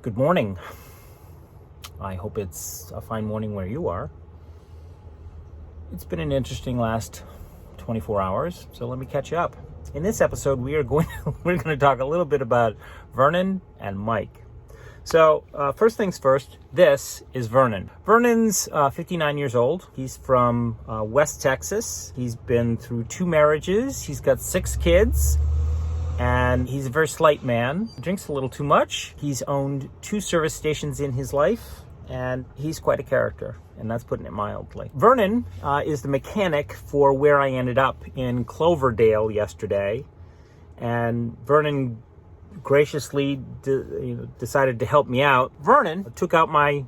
Good morning. I hope it's a fine morning where you are. It's been an interesting last 24 hours, so let me catch you up. In this episode, we're going to talk a little bit about Vernon and Mike. So first things first, this is Vernon. Vernon's 59 years old. He's from West Texas. He's been through 2 marriages. He's got 6 kids. And he's a very slight man. He drinks a little too much. He's owned 2 service stations in his life, and he's quite a character, and that's putting it mildly. Vernon is the mechanic for where I ended up in Cloverdale yesterday, and Vernon graciously decided to help me out. Vernon took out my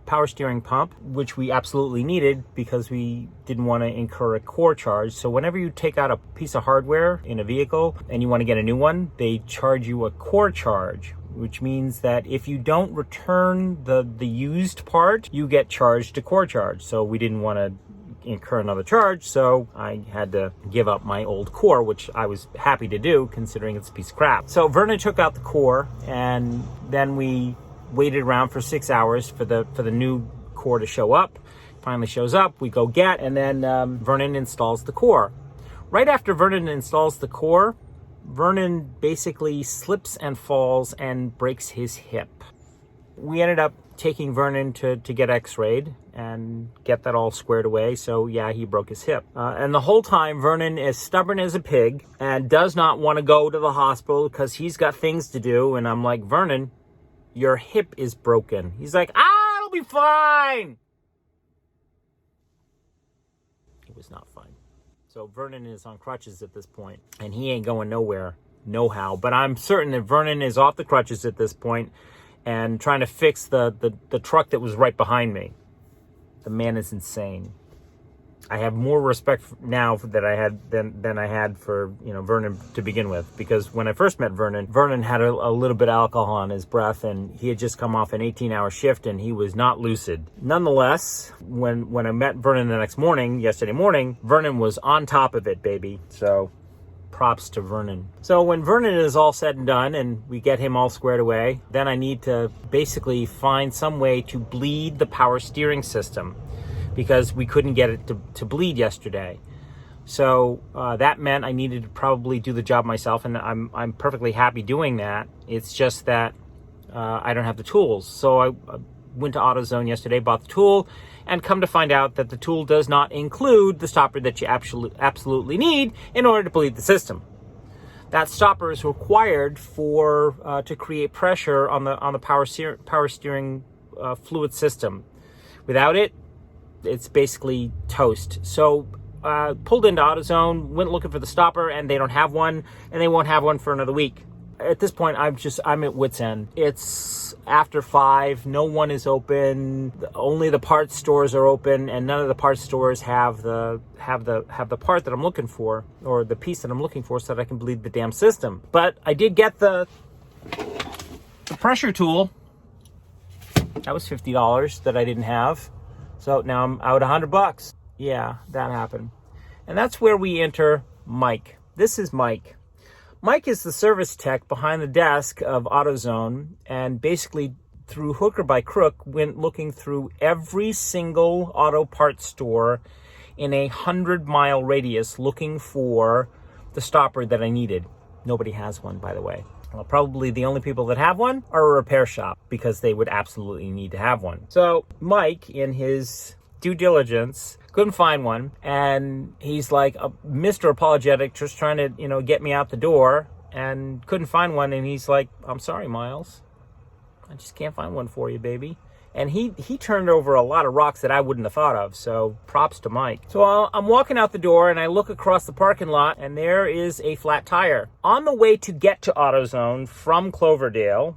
power steering pump, which we absolutely needed because we didn't want to incur a core charge. So whenever you take out a piece of hardware in a vehicle and you want to get a new one, they charge you a core charge, which means that if you don't return the used part, you get charged a core charge. So we didn't want to incur another charge, so I had to give up my old core, which I was happy to do considering it's a piece of crap. So Vernon took out the core, and then we waited around for 6 hours for the new core to show up. Finally shows up, we go get, and then Vernon installs the core. Right after Vernon installs the core, Vernon basically slips and falls and breaks his hip. We ended up taking Vernon to get x-rayed and get that all squared away. So yeah, he broke his hip. And the whole time, Vernon is stubborn as a pig and does not want to go to the hospital because he's got things to do. And I'm like, Vernon, your hip is broken. He's like, it'll be fine. It was not fine. So Vernon is on crutches at this point, and he ain't going nowhere, no how. But I'm certain that Vernon is off the crutches at this point and trying to fix the truck that was right behind me. The man is insane. I have more respect now that I had than I had for Vernon to begin with, because when I first met Vernon had a little bit of alcohol on his breath, and he had just come off an 18-hour shift and he was not lucid. Nonetheless, when I met Vernon the next morning, yesterday morning, Vernon was on top of it, baby. So props to Vernon. So when Vernon is all said and done and we get him all squared away, then I need to basically find some way to bleed the power steering system, because we couldn't get it to bleed yesterday. So that meant I needed to probably do the job myself, and I'm perfectly happy doing that. It's just that I don't have the tools. So I went to AutoZone yesterday, bought the tool, and come to find out that the tool does not include the stopper that you absolutely need in order to bleed the system. That stopper is required to create pressure on the power steering fluid system. Without it, it's basically toast. So pulled into AutoZone, went looking for the stopper, and they don't have one, and they won't have one for another week. At this point, I'm at wit's end. It's after 5, no one is open. Only the parts stores are open, and none of the parts stores have the part that I'm looking for, or the piece that I'm looking for, so that I can bleed the damn system. But I did get the pressure tool. That was $50 that I didn't have. So now I'm out $100. Yeah, that happened. And that's where we enter Mike. This is Mike. Mike is the service tech behind the desk of AutoZone, and basically through hook or by crook went looking through every single auto parts store in a 100-mile radius looking for the stopper that I needed. Nobody has one, by the way. Well, probably the only people that have one are a repair shop, because they would absolutely need to have one. So Mike, in his due diligence, couldn't find one, and he's like Mr. Apologetic, just trying to get me out the door, and couldn't find one. And he's like, I'm sorry, Miles, I just can't find one for you, baby. And he turned over a lot of rocks that I wouldn't have thought of, so props to Mike. So I'm walking out the door, and I look across the parking lot, and there is a flat tire. On the way to get to AutoZone from Cloverdale,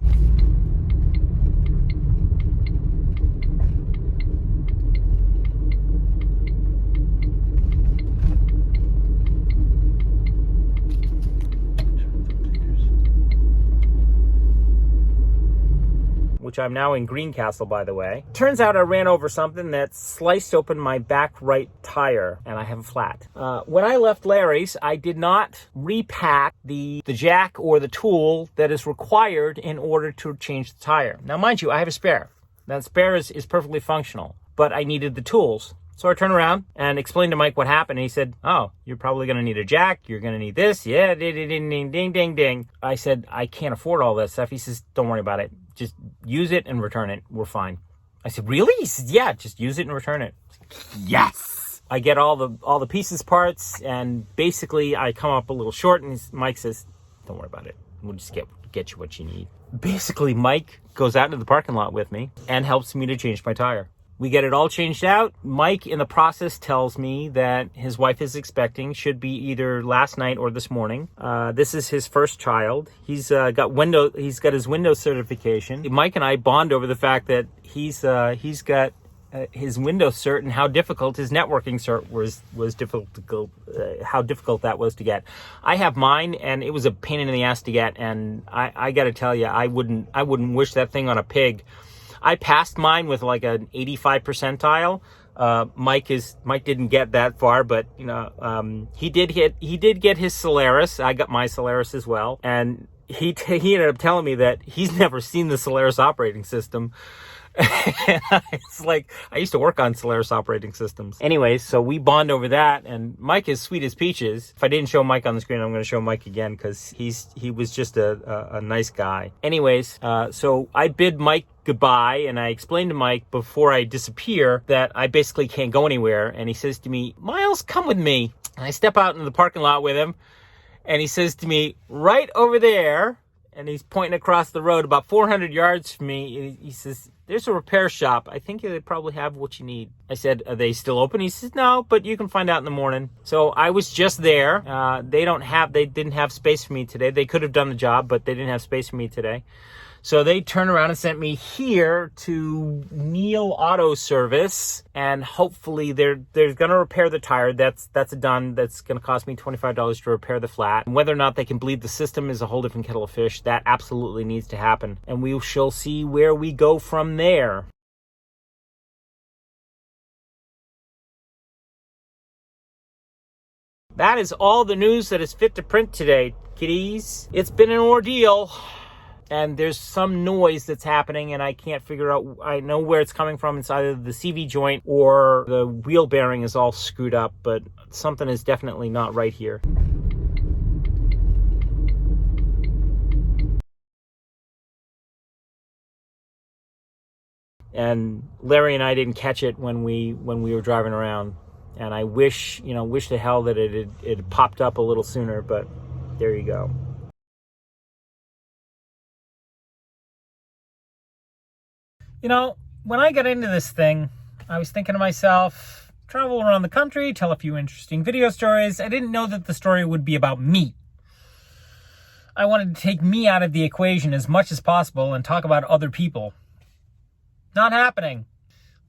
which I'm now in Greencastle, by the way. Turns out I ran over something that sliced open my back right tire, and I have a flat. When I left Larry's, I did not repack the jack or the tool that is required in order to change the tire. Now, mind you, I have a spare. That spare is perfectly functional, but I needed the tools. So I turned around and explained to Mike what happened. And he said, oh, you're probably going to need a jack. You're going to need this. Yeah, ding, ding, ding, ding, ding, ding. I said, I can't afford all that stuff. He says, don't worry about it. Just use it and return it. We're fine. I said, really? He said, yeah, just use it and return it. Yes. I get all the pieces, parts, and basically I come up a little short, and Mike says, don't worry about it. We'll just get you what you need. Basically, Mike goes out into the parking lot with me and helps me to change my tire. We get it all changed out. Mike, in the process, tells me that his wife is expecting, should be either last night or this morning. This is his first child. He's got his Windows certification. Mike and I bond over the fact that he's got his Windows cert and how difficult his networking cert was difficult. How difficult that was to get. I have mine, and it was a pain in the ass to get. And I got to tell you, I wouldn't wish that thing on a pig. I passed mine with like an 85 percentile. Mike didn't get that far, but you know, he did get his Solaris. I got my Solaris as well, and he ended up telling me that he's never seen the Solaris operating system. It's like, I used to work on Solaris operating systems. Anyways, so we bond over that, and Mike is sweet as peaches. If I didn't show Mike on the screen, I'm going to show Mike again because he was just a nice guy. Anyways, so I bid Mike goodbye, and I explained to Mike before I disappear that I basically can't go anywhere, and he says to me, Miles, come with me. And I step out into the parking lot with him, and he says to me, right over there, and he's pointing across the road about 400 yards from me. He says, there's a repair shop. I think they probably have what you need. I said, are they still open? He says, no, but you can find out in the morning. So I was just there. They didn't have space for me today. They could have done the job, but they didn't have space for me today. So they turned around and sent me here to Neil Auto Service, and hopefully they're going to repair the tire. That's done. That's going to cost me $25 to repair the flat. And whether or not they can bleed the system is a whole different kettle of fish. That absolutely needs to happen, and we shall see where we go from there. That is all the news that is fit to print today, kiddies. It's been an ordeal. And there's some noise that's happening, and I can't figure out, I know where it's coming from. It's either the CV joint or the wheel bearing is all screwed up, but something is definitely not right here. And Larry and I didn't catch it when we were driving around. And I wish to hell that it had popped up a little sooner, but there you go. You know, when I got into this thing, I was thinking to myself, travel around the country, tell a few interesting video stories. I didn't know that the story would be about me. I wanted to take me out of the equation as much as possible and talk about other people. Not happening.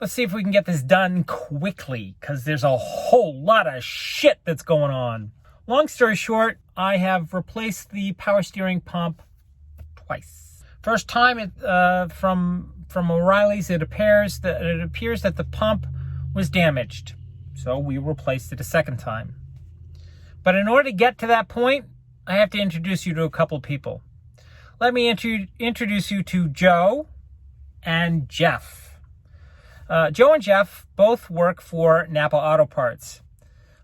Let's see if we can get this done quickly, because there's a whole lot of shit that's going on. Long story short, I have replaced the power steering pump twice. First time from O'Reilly's, it appears that the pump was damaged. So we replaced it a second time. But in order to get to that point, I have to introduce you to a couple people. Let me introduce you to Joe and Jeff. Joe and Jeff both work for Napa Auto Parts.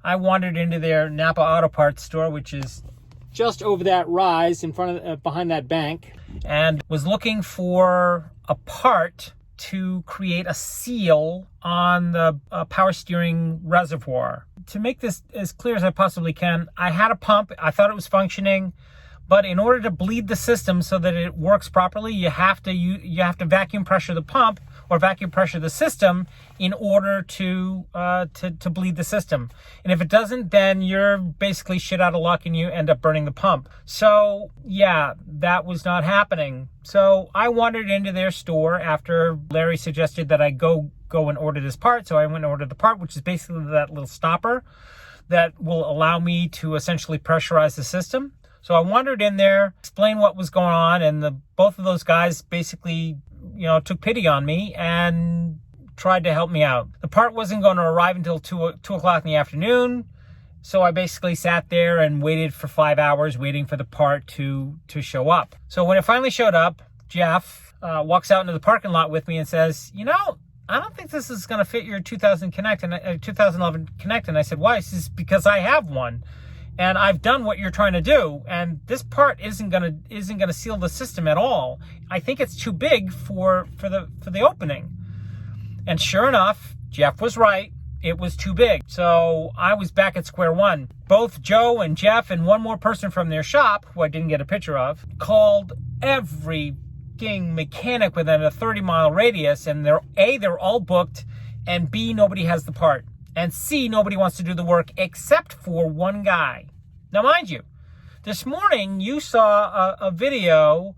I wandered into their Napa Auto Parts store, which is just over that rise in front of behind that bank, and was looking for a part to create a seal on the power steering reservoir. To make this as clear as I possibly can, I had a pump. I thought it was functioning, but in order to bleed the system so that it works properly, you have to vacuum pressure the pump or vacuum pressure the system in order to bleed the system. And if it doesn't, then you're basically shit out of luck and you end up burning the pump. So yeah, that was not happening. So I wandered into their store after Larry suggested that I go and order this part. So I went and ordered the part, which is basically that little stopper that will allow me to essentially pressurize the system. So I wandered in there, explained what was going on, and both of those guys basically took pity on me and tried to help me out. The part wasn't going to arrive until 2 o'clock in the afternoon. So I basically sat there and waited for 5 hours waiting for the part to show up. So when it finally showed up, Jeff walks out into the parking lot with me and says, I don't think this is going to fit your 2011 Connect. And I said, why? He says, because I have one and I've done what you're trying to do. And this part isn't going to seal the system at all. I think it's too big for the opening. And sure enough, Jeff was right. It was too big. So I was back at square one. Both Joe and Jeff and one more person from their shop, who I didn't get a picture of, called every mechanic within a 30-mile radius, and they're all booked, and B, nobody has the part, and C, nobody wants to do the work except for one guy. Now, mind you, this morning you saw a video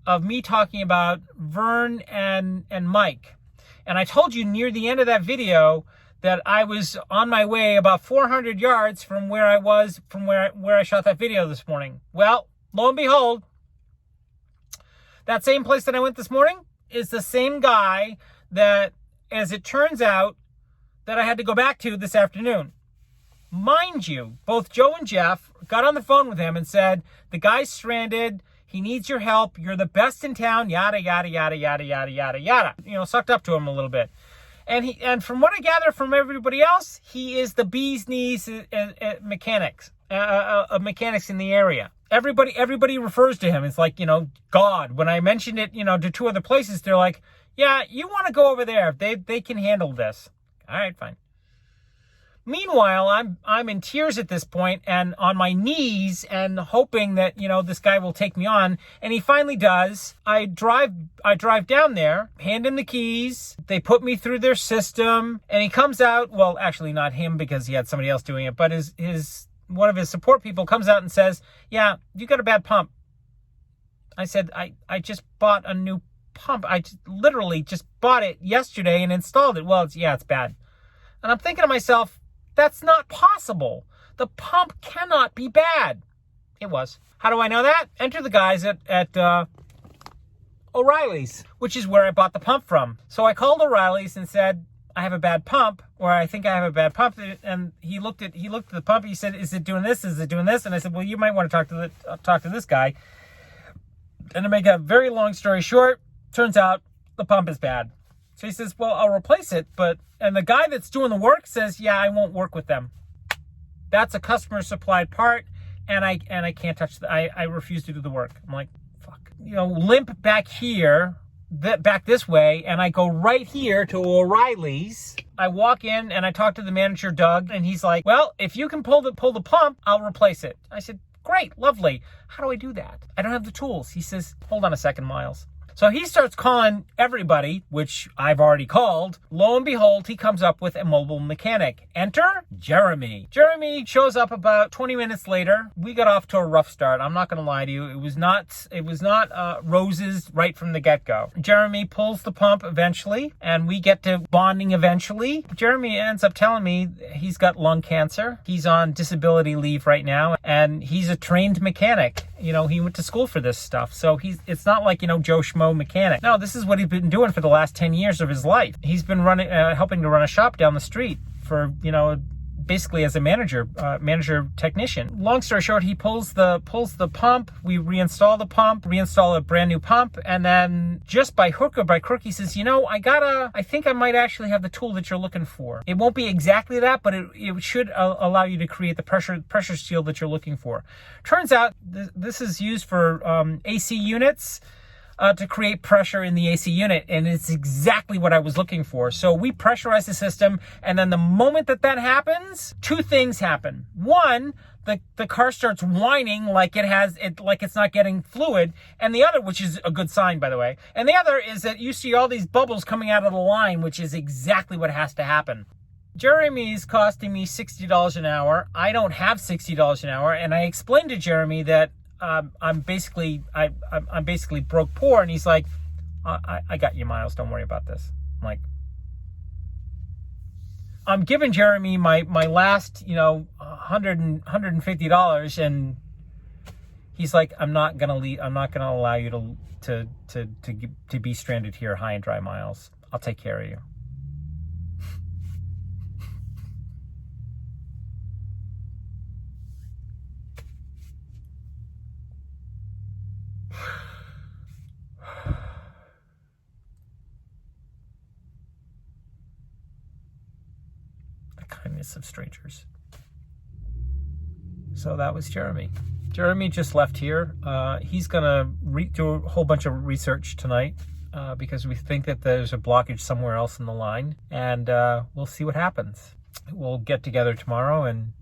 of me talking about Vern and Mike, and I told you near the end of that video that I was on my way about 400 yards from where I was, from where I shot that video this morning. Well, lo and behold, that same place that I went this morning is the same guy that, as it turns out, that I had to go back to this afternoon. Mind you, both Joe and Jeff got on the phone with him and said, the guy's stranded, he needs your help, you're the best in town, yada, yada, yada, yada, yada, yada, yada. Sucked up to him a little bit. And from what I gather from everybody else, he is the bee's knees at mechanics in the area. Everybody refers to him. It's like, God. When I mentioned it, to 2 other places, they're like, yeah, you want to go over there. They can handle this. All right, fine. Meanwhile, I'm in tears at this point and on my knees and hoping that, this guy will take me on. And he finally does. I drive down there, hand him the keys. They put me through their system and he comes out. Well, actually not him because he had somebody else doing it, but one of his support people comes out and says, yeah, you got a bad pump. I said, I just bought a new pump. I literally just bought it yesterday and installed it. Well, it's bad. And I'm thinking to myself, that's not possible. The pump cannot be bad. It was. How do I know that? Enter the guys at O'Reilly's, which is where I bought the pump from. So I called O'Reilly's and said, I have a bad pump, or I think I have a bad pump. And he looked at the pump. He said, is it doing this? Is it doing this? And I said, well, you might want to talk to this guy. And to make a very long story short, turns out the pump is bad. So he says, well, I'll replace it. And the guy that's doing the work says, yeah, I won't work with them. That's a customer supplied part. And I can't touch I refuse to do the work. I'm like, fuck. Limp back here, back this way. And I go right here to O'Reilly's. I walk in and I talk to the manager, Doug. And he's like, well, if you can pull the pump, I'll replace it. I said, great, lovely. How do I do that? I don't have the tools. He says, hold on a second, Miles. So he starts calling everybody, which I've already called. Lo and behold, he comes up with a mobile mechanic. Enter Jeremy. Jeremy shows up about 20 minutes later. We got off to a rough start. I'm not going to lie to you. It was not roses right from the get-go. Jeremy pulls the pump eventually, and we get to bonding eventually. Jeremy ends up telling me he's got lung cancer. He's on disability leave right now, and he's a trained mechanic. He went to school for this stuff. So it's not like, Joe Schmo mechanic. No, this is what he's been doing for the last 10 years of his life. He's been helping to run a shop down the street for, basically as a manager technician. Long story short, he pulls the pump. We reinstall the pump, reinstall a brand new pump. And then just by hook or by crook, he says, I think I might actually have the tool that you're looking for. It won't be exactly that, but it should allow you to create the pressure seal that you're looking for. Turns out this is used for AC units, to create pressure in the AC unit, and it's exactly what I was looking for. So we pressurize the system, and then the moment that happens, 2 things happen. One, the car starts whining like it's not getting fluid, and the other, which is a good sign, by the way, and the other is that you see all these bubbles coming out of the line, which is exactly what has to happen. Jeremy's costing me $60 an hour. I don't have $60 an hour, and I explained to Jeremy that I'm basically broke poor, and he's like, I got you, Miles. Don't worry about this. I'm like, I'm giving Jeremy my last, $150, and He's like, I'm not gonna leave. I'm not gonna allow you to be stranded here high and dry, Miles. I'll take care of you. The kindness of strangers. So that was Jeremy. Jeremy just left here. He's gonna do a whole bunch of research tonight because we think that there's a blockage somewhere else in the line, and we'll see what happens. We'll get together tomorrow, and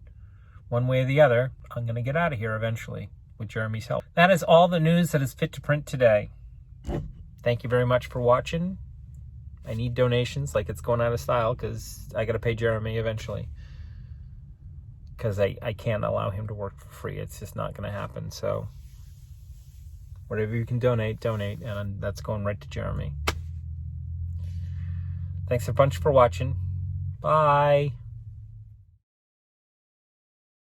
one way or the other, I'm gonna get out of here eventually with Jeremy's help. That is all the news that is fit to print today. Thank you very much for watching. I need donations, like it's going out of style, because I gotta pay Jeremy eventually. Because I can't allow him to work for free. It's just not going to happen. So whatever you can donate, and that's going right to Jeremy. Thanks a bunch for watching. Bye.